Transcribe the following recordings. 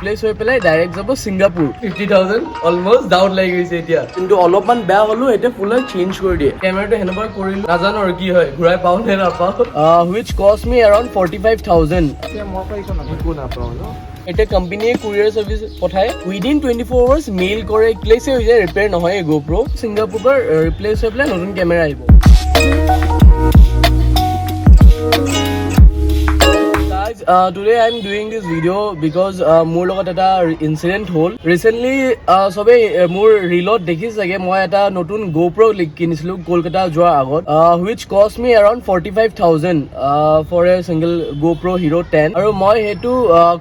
Place হৈ পেলাই direct যাব সিঙ্গাপুৰ 50,000 অলমোস্ট ডাউন লাগি গৈছে এতিয়া কিন্তু অলপমান বেয়া হলো এটা ফুল চেঞ্জ কৰি দিয়ে কেমেৰাটো হেনবাৰ কৰিলো নাজানো আৰু কি হয় ঘূৰাই পাও নে নাপাও which cost me around 45,000 এতিয়া মই পাইছো না একো নাপাও ন এটা কোম্পানীয়ে কুৰিয়াৰ সাৰ্ভিস পঠায় উইদিন 24 আৱাৰ্স মেইল কৰে প্লেসে হৈ যায় ৰিপেয়াৰ নহয় GoPro সিঙ্গাপুৰৰ ৰিপ্লেস হৈ পেলাই নতুন কেমেৰা আহিব today I am doing this video because মোৰ লগত এটা ইনসিডেন্ট হল ৰিসেন্টলি সবে মোৰ ৰিলত দেখিছ লাগে মই এটা নতুন GoPro কিনিছিলো কলকাতা যোৱাৰ আগত which cost me around 45,000 for a single GoPro Hero10 আৰু মই হেতু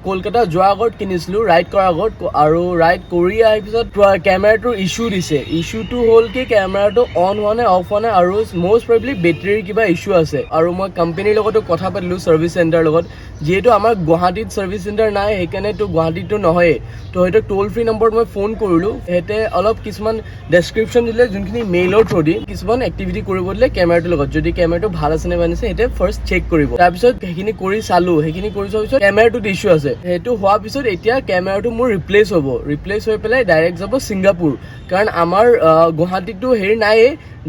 কলকাতা যোৱাৰ আগত কিনিছিলো ৰাইড কৰাৰ আগত আৰু ৰাইড কৰি আহি পিছত কেমেৰাটোৰ ইস্যু দিছে ইস্যুটো হল কি কেমেৰাটো অন হোৱা নাই অফ হোৱা নাই আৰু মোষ্ট প্ৰবলি বেটাৰীৰ কিবা ইস্যু আছে আৰু মই কোম্পানীৰ লগতো কথা পাতিলো সাৰ্ভিস চেণ্টাৰ লগত যেহেতু আমাৰ গুৱাহাটীত সাৰ্ভিস চেণ্টাৰ নাই সেইকাৰণে তো গুৱাহাটীতো নহয় তো হেতু টোল ফ্ৰী নম্বৰত মই ফোন কৰিলো হেতে অলপ কিছুমান ডেসক্ৰিপচন দিলে যোনখিনি মেইলৰ থ্ৰু দি কিছুমান এক্টিভিটি কৰিব দিলে কেমেৰাটোৰ লগত যদি কেমেৰাটো ভাল আছে নে বানিছে হেতে ফাৰ্ষ্ট চেক কৰিব তাৰ পিছত সেইখিনি কৰি চালো সেইখিনি কৰি চোৱাৰ পিছত কেমেৰাটো ইস্যু আছে হেতু হোৱাৰ পিছত এতিয়া কেমেৰাটো মোৰ ৰিপ্লেস হ'ব ৰিপ্লেস হৈ পেলাই ডাইৰেক্ট যাব সিঙ্গাপুৰ কাৰণ আমাৰ গুৱাহাটীতো হেৰি নাই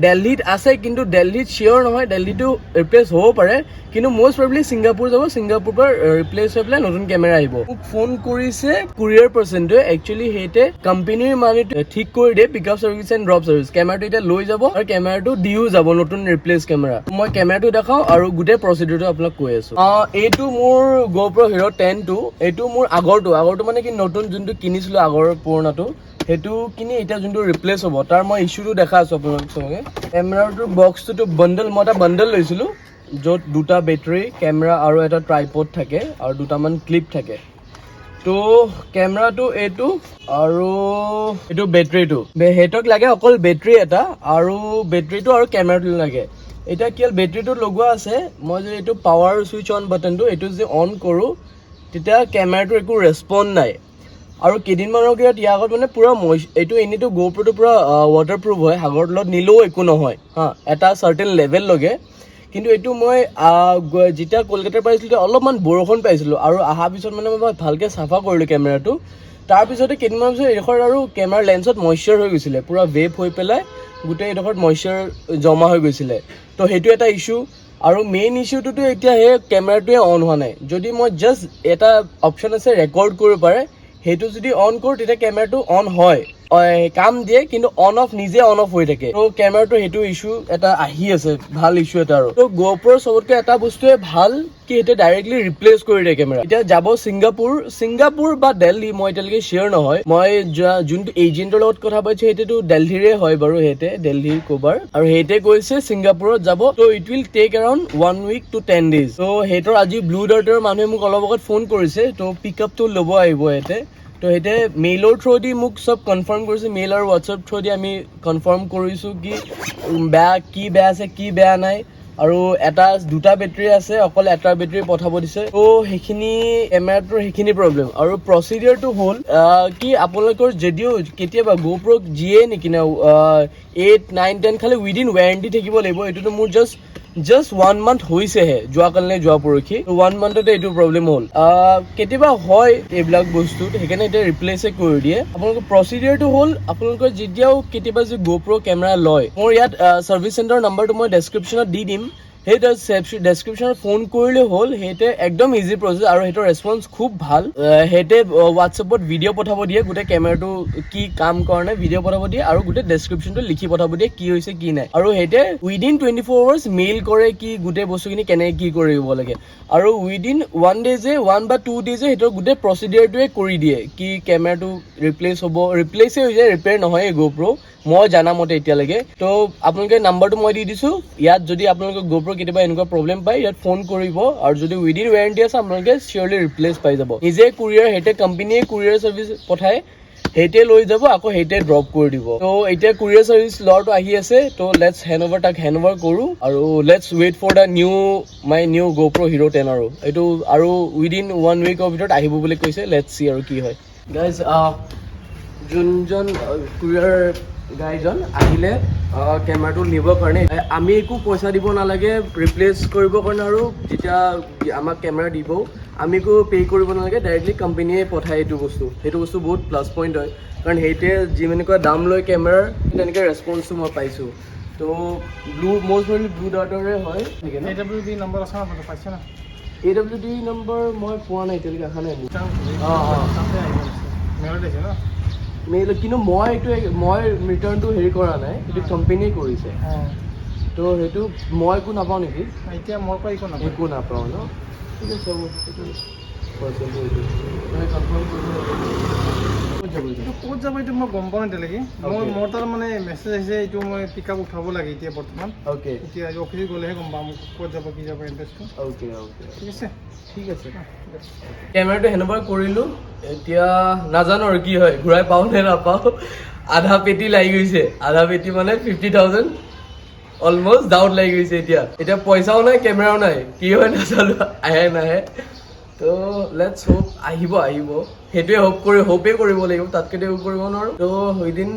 দিল্লীত আছে কিন্তু দিল্লীত শিওৰ নহয় দিল্লীটো ৰিপ্লেস হ'ব পাৰে কিন্তু মোষ্ট প্ৰবলি সিঙ্গাপুৰ যাব সিঙ্গাপুৰ পৰা ৰিপ্লেস হৈ পেলাই নতুন কেমেৰা আহিব মোক ফোন কৰিছে কুৰিয়াৰ পাৰ্চনটোৱে একচুৱেলি হেতে কোম্পানীৰ মানিটো ঠিক কৰি দিয়ে pickup service and drop service কেমেৰাটো এতিয়া লৈ যাব আৰু কেমেৰাটো দিও যাব নতুন ৰিপ্লেস কেমেৰা মই কেমেৰাটো দেখাও আৰু গোটেই প্ৰচিডিউৰটো আপোনাক কৈ আছো এইটো মোৰ GoPro Hero10 টো এইটো মোৰ আগৰটো মানে কি নতুন যোনটো কিনিছিলো আগৰ পুৰণাটো হেতু কিনি এটা যোনটো ৰিপ্লেস হ'ব তাৰ মই ইস্যুটো দেখা আছো আপোনালোক সঙ্গে কেমেৰাটোৰ বক্সটো বান্ডল মই এটা বান্ডল লৈছিলো য'ত দুটা বেটাৰী কেমেৰা আৰু এটা ট্ৰাইপড থাকে আৰু দুটামান ক্লিপ থাকে তো কেমেৰাটো এইটো আৰু এইটো বেটাৰীটো হেতক লাগে অকল বেটাৰী এটা আৰু বেটাৰীটো আৰু কেমেৰাটো লাগে এটা কি বেটাৰীটো লগোৱা আছে মই যে এইটো পাৱাৰ সুইচ অন বাটনটো এইটো যে অন কৰো তেতিয়া কেমেৰাটোৰ একো ৰেসপন্স নাই আৰু কেদিনমানৰ আগত ইয়াৰ আগত মানে পুৰা এইটো এনেটো GoProটো পুৰা ৱাটাৰপ্ৰুফ হয় সাগৰত লগত নিলেও একো নহয় হা এটা সাৰ্টেন লেভেল লগে কিন্তু এইটো মই যেতিয়া কলকাতাৰ পাইছিলো অলপমান বৰষুণ পাইছিলো আৰু আহা পিছত মানে মই ভালকে সাফা কৰিলো কেমেৰাটো তাৰ পিছতে কেদিনমান পিছত এইডোখৰ আৰু কেমেৰাৰ লেন্সত মইশ্চাৰ হৈ গৈছিলে পুৰা ভেপ হৈ পেলাই গোটেই এইডোখৰত মইশ্চাৰ জমা হৈ গৈছিলে তো সেইটো এটা ইস্যু আৰু মেইন ইস্যুটো এতিয়া হে কেমেৰাটোৱে অন হোৱা নাই যদি মই জাস্ট এটা অপচন আছে ৰেকৰ্ড কৰিব পাৰে হেতু যদি অন কৰো তেতিয়া কেমেৰাটো অন হয় কাম দিয়ে কিন্তু অন অফ নিজে অন অফ হৈ থাকে তো কেমেৰাটো হেতু ইস্যু এটা আহি আছে ভাল ইস্যু এটা আৰু তো GoPro সবতকে এটা বস্তুৱে ভাল কি এটা ডাইৰেক্টলি ৰিপ্লেস কৰি দিয়ে কেমেৰা এতিয়া যাব সিঙ্গাপুৰ বা দিল্লী মই এতিয়ালৈকে শিওৰ নহয় মই যোনটো এজেন্টৰ লগত কথা পাতিছো হেতুটো দিল্লীৰে হয় বাৰু হেতে দিল্লীৰ কোবাৰ আৰু হেতে কৈছে সিঙ্গাপুৰত যাব তো it will take around 1 week to 10 days তো হেতৰ আজি ব্লু ডাৰ্টৰ মানুহে মোক অলপ আগত ফোন কৰিছে তো পিকআপটো ল'ব আহিব হেতে তো হেতে মেইলৰ থ্ৰু দি মোক সব কনফাৰ্ম কৰিছে মেইল আৰু হোৱাটছএপ থ্ৰু দি আমি কনফাৰ্ম কৰিছো কি বেয়া আছে কি বেয়া নাই আৰু এটা দুটা বেটাৰী আছে অকল এটা বেটাৰী পঠাব দিছে তো হেখিনি কেমেৰাটোৰ হেখিনি প্ৰবলেম আৰু প্ৰচিডিউৰটো হল কি আপোনালোকৰ যদিও কেতিয়াবা GoPro জিয়ে নিকিনা 8 9 10 খালি উইদিন ওয়াৰেন্টি থাকিব লাগিব এটো মোৰ just 1 month হৈছেহে যোৱা কালনে যোৱা পৰখি 1 monthতে এইটো প্ৰবলেম হল কেতিয়াবা হয় এইবিলাক বস্তু হেকানে এটা ৰিপ্লেস কৰি দিয়ে আপোনালোকৰ প্ৰচিডিউৰটো হল আপোনালোকৰ যেতিয়াও কেতিয়াবা যে GoPro কেমেৰা লয় মোৰ ইয়াত সাৰ্ভিস চেণ্টাৰ নম্বৰটো মই ডেসক্ৰিপচনত দি দিম হেটো ডেসক্ৰিপচনত ফোন কৰিলে হল হেতে একদম ইজি প্ৰসেস আৰু হেতৰ ৰেসপন্স খুব ভাল হেতে হোৱাটছএপত ভিডিও পঠাব দিয়ে গুটে কেমেৰাটো কি কাম কাৰণে ভিডিও পঠাব দিয়ে আৰু গুটে ডেসক্ৰিপচনটো লিখি পঠাব দিয়ে কি হৈছে কি নাই আৰু হেতে উইদিন 24 আৱাৰ্স মেইল কৰে কি গুটে বস্তুখিনি কেনে কি কৰিব লাগে আৰু উইদিন 1 ডে যে 1 বা 2 ডে যে হেতৰ গুটে প্ৰচিডিউৰটোৱে কৰি দিয়ে কি কেমেৰাটো ৰিপ্লেস হ'ব ৰিপ্লেসে হৈ যায় ৰিপেয়াৰ নহয় GoPro মই জানা মতে এতিয়া লাগে তো আপোনালোকে নাম্বাৰটো মই দি দিছো ইয়াত যদি আপোনালোকে GoPro কেতিয়াবা এনেকুৱা প্ৰবলেম পায় ইয়াত ফোন কৰিব আৰু যদি উইদিন ওয়াৰেন্টি আছে আপোনালোকে শিওৰলি ৰিপ্লেস পাই যাব নিজে কুৰিয়াৰ হেতে কোম্পানীয়ে কুৰিয়াৰ সাৰ্ভিস পঠায় হেতে লৈ যাব আকৌ হেতে ড্ৰপ কৰি দিব তো এতিয়া কুৰিয়াৰ সাৰ্ভিস লৰটো আহি আছে তো লেটস হেণ্ডওভাৰ কৰো আৰু let's wait for the my new GoPro Hero10 আৰু এটো আৰু উইদিন 1 weekৰ ভিতৰত আহিব বুলি কৈছে লেটস সি আৰু কি হয় গাইজ যোনজন কুৰিয়াৰ গাইজন আহিলে কেমেৰাটো নিবৰ কাৰণে আমি একো পইচা দিব নালাগে ৰিপ্লেস কৰিবৰ কাৰণে আৰু যেতিয়া আমাক কেমেৰা দিব আমিকো পে কৰিব নালাগে, ডাইৰেক্টলি কোম্পানীয়ে পঠায় এইটো বস্তু। সেইটো বস্তু বহুত প্লাছ পইণ্ট হয়, কাৰণ সেইটোৱে যিমানকুৱা দাম লয় কেমেৰাৰ তেনেকৈ ৰেছপন্সটো মই পাইছোঁ। তো মষ্ট প্ৰবলি ব্লু ডাৰ্টৰে হয়। AWD নম্বৰ আছে না পাইছে না? AWD নম্বৰ মই পোৱা নাই এতিয়ালৈকে, অহা নাই মোৰ। মেইলত দিছে ন? মেইল, কিন্তু মই ৰিটাৰ্ণটো হেৰি কৰা নাই, সেইটো কোম্পানীয়ে কৰিছে। তো সেইটো মই একো নাপাওঁ নেকি? এতিয়া মোৰ পৰা একো নাপাওঁ ন? ঠিক আছে, হ'ব। এইটো পাৰ্চেলটো এইটো মানে কনফাৰ্ম কৰিব ক'ত যাব এইটো মই গম পোৱা নাই এতিয়ালৈকে। মোৰ তাৰ মানে মেছেজ আহিছে, এইটো মই পিক আপ উঠাব লাগে এতিয়া বৰ্তমান। অ'কে, এতিয়া অফিচত গ'লেহে গম পাম ক'ত যাব কি যাব এড্ৰেছটো। অ'কে, ঠিক আছে। কেমেৰাটো হেণ্ডঅভাৰ কৰিলোঁ। এতিয়া নাজানো আৰু কি হয়, ঘূৰাই পাওঁ নে নাপাওঁ। আধা পেটি লাগি গৈছে, আধা পেটি মানে 50,000 অলমষ্ট ডাউট লাগি গৈছে। এতিয়া পইচাও নাই, কেমেৰাও নাই, কি হয় নাজানো, আহে নাহে। তো লেটছ হোপ আহিব। সেইটোৱে হোপে কৰিব লাগিব, তাতকৈ হোপ কৰিব নোৱাৰোঁ। তো উইদিন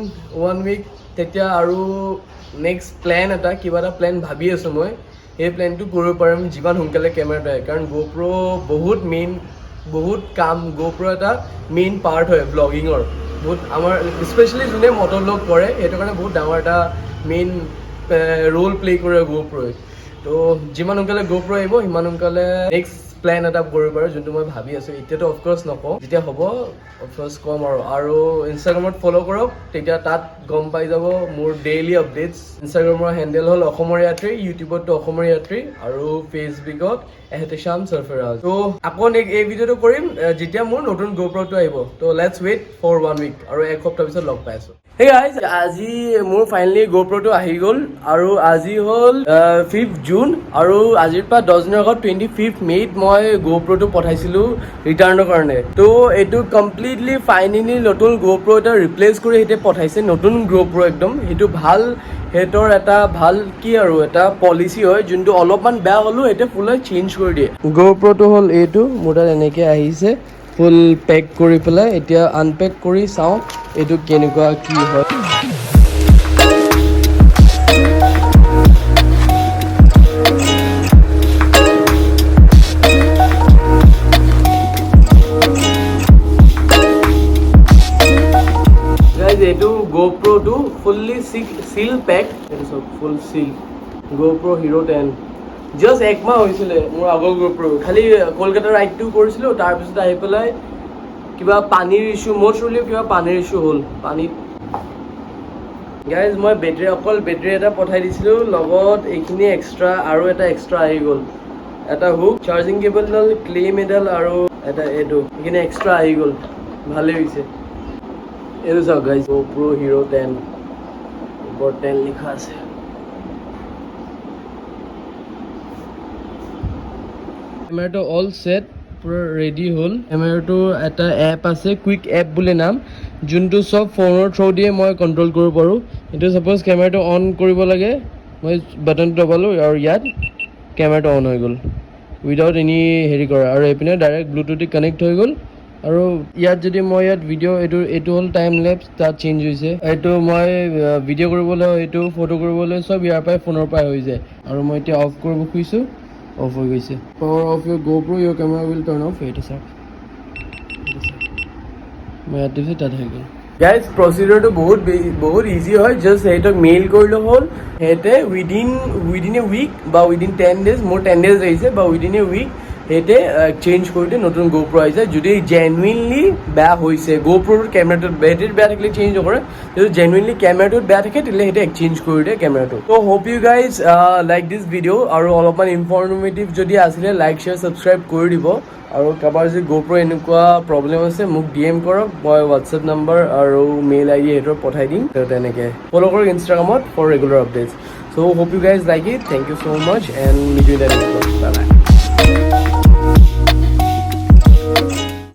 1 উইক তেতিয়া আৰু নেক্সট কিবা এটা প্লেন ভাবি আছোঁ মই। সেই প্লেনটো কৰিব পাৰিম যিমান সোনকালে কেমেৰাটো আহে, কাৰণ GoPro বহুত কাম। GoPro এটা মেইন পাৰ্ট হয় ব্লগিঙৰ। বহুত আমাৰ স্পেচিয়েলি যোনে মট'ভ্লগ কৰে সেইটো কাৰণে বহুত ডাঙৰ এটা মেইন ৰোল প্লে কৰে GoPro'ই। তো যিমান সোনকালে GoPro আহিব সিমান সোনকালে নেক্সট প্লেন এটা কৰিব পাৰোঁ, যোনটো মই ভাবি আছোঁ। এতিয়াতো অফক'ৰ্চ নকওঁ, যেতিয়া হ'ব অফক'ৰ্চ ক'ম। আৰু ইনষ্টাগ্ৰামত ফ'ল' কৰক, তেতিয়া তাত গম পাই যাব মোৰ ডেইলি আপডেটছ। ইনষ্টাগ্ৰামৰ হেণ্ডেল হ'ল অসমৰয়াত্ৰী, ইউটিউবতো অসমৰয়াত্ৰী, আৰু ফেচবুকত এহতেশাম সৰফৰাজ। তো আকৌ এই ভিডিঅ'টো কৰিম যেতিয়া মোৰ নতুন GoProটো আহিব। তো লেটছ ৱেইট ফৰ 1 উইক, আৰু এক সপ্তাহ পিছত লগ পাই আছোঁ। হেই গাইজ, আজি মোৰ ফাইনেলি GoProটো আহি গ'ল, আৰু আজি হ'ল 5 জুন, আৰু আজিৰ পৰা 10 দিনৰ আগত 25 মে'ত মই GoProটো পঠাইছিলোঁ ৰিটাৰ্ণৰ কাৰণে। তো এইটো কমপ্লিটলি ফাইনেলি নতুন GoPro এটা ৰিপ্লেচ কৰি সেইটো পঠাইছে, নতুন GoPro একদম। সেইটো ভাল, সিহঁতৰ এটা ভাল কি আৰু এটা পলিচি হয়, যোনটো অলপমান বেয়া হ'লেও সেইটো ফুল চেঞ্জ কৰি দিয়ে। GoProটো হ'ল এইটো, মোৰ তাত এনেকৈ আহিছে ফুল পেক কৰি পেলাই। এতিয়া আনপেক কৰি চাওঁ এইটো কেনেকুৱা কি হয়। এইটো GoProটো ফুল্লি চিল পেক, এইটো চব ফুল চিল। GoPro Hero10 জাষ্ট 1 মাহ হৈছিলে মোৰ আগৰ GoPro। খালি কলকাতাৰ ৰাইডটো কৰিছিলোঁ, তাৰপিছত আহি পেলাই কিবা পানীৰ ইছ্যু, কিবা পানীৰ ইছ্যু হ'ল পানীত। গাইজ মই অকল বেটেৰী এটা পঠাই দিছিলোঁ, লগত এইখিনি এক্সট্ৰা আৰু এটা এক্সট্ৰা আহি গ'ল। এটা হুক, চাৰ্জিং কেবলডাল, ক্লেম এডাল, আৰু এটা এইটো, এইখিনি এক্সট্ৰা আহি গ'ল। ভালেই হৈছে। এইটো চাওক গাইজ, GoPro Hero10, ওপৰত 10 লিখা আছে। কেমেৰাটো অল ছেট, পুৰা ৰেডি হ'ল। কেমেৰাটোৰ এটা এপ আছে, কুইক এপ বুলি নাম, যোনটো চব ফোনৰ থ্ৰু দিয়ে মই কণ্ট্ৰল কৰিব পাৰোঁ। এইটো ছাপ'জ কেমেৰাটো অন কৰিব লাগে, মই বাটনটো দবালোঁ আৰু ইয়াত কেমেৰাটো অন হৈ গ'ল উইদাউট এনি হেৰি কৰা। আৰু এইপিনে ডাইৰেক্ট ব্লুটুথ কানেক্ট হৈ গ'ল। আৰু ইয়াত যদি মই ভিডিঅ' এইটো হ'ল টাইম লেপছ, তাত চেঞ্জ হৈছে। এইটো মই ভিডিঅ' কৰিবলৈ, এইটো ফটো কৰিবলৈ চব ইয়াৰ পৰাই ফোনৰ পৰাই হৈ যায়। আৰু মই এতিয়া অফ কৰিব খুজিছোঁ, অফ হৈ গৈছে। Power off your GoPro, your camera will turn off. এইটো চাওক, মই ইয়াত দিছোঁ, তাত হৈ গ'ল। গাইজ প্ৰচিডিউৰটো বহুত ইজি হয়। জাষ্ট সিহঁতক মেইল কৰিলে হ'ল, সিহঁতে উইদিন এ উইক বা উইদিন 10 days, মোৰ 10 days আহিছে, বা উইদিন এ উইক সিহঁতে চেঞ্জ কৰি দিয়ে, নতুন GoPro আহিছে। যদি জেনুইনলি বেয়া হৈছে, GoProৰ কেমেৰাটোত বেটেৰী বেয়া থাকিলে চেঞ্জ নকৰে, যদি জেনুইনলি কেমেৰাটোত বেয়া থাকে তেতিয়াহ'লে সিহঁতে এক্সচেঞ্জ কৰি দিয়ে কেমেৰাটো। ত' hope you guys like this video', আৰু অলপমান ইনফৰ্মেটিভ যদি আছিলে লাইক, শ্বেয়াৰ, ছাবস্ক্ৰাইব কৰি দিব। আৰু কাৰোবাৰ যদি GoPro এনেকুৱা প্ৰব্লেম আছে মোক DM কৰক, মই হোৱাটছএপ নাম্বাৰ আৰু মেইল ID সেইটোৰ পঠাই দিম। তেনেকৈ ফ'ল' কৰক ইনষ্টাগ্ৰামত for regular updates. So' hope you guys like it, thank you so' much, and meet you in the next blog. Bye by.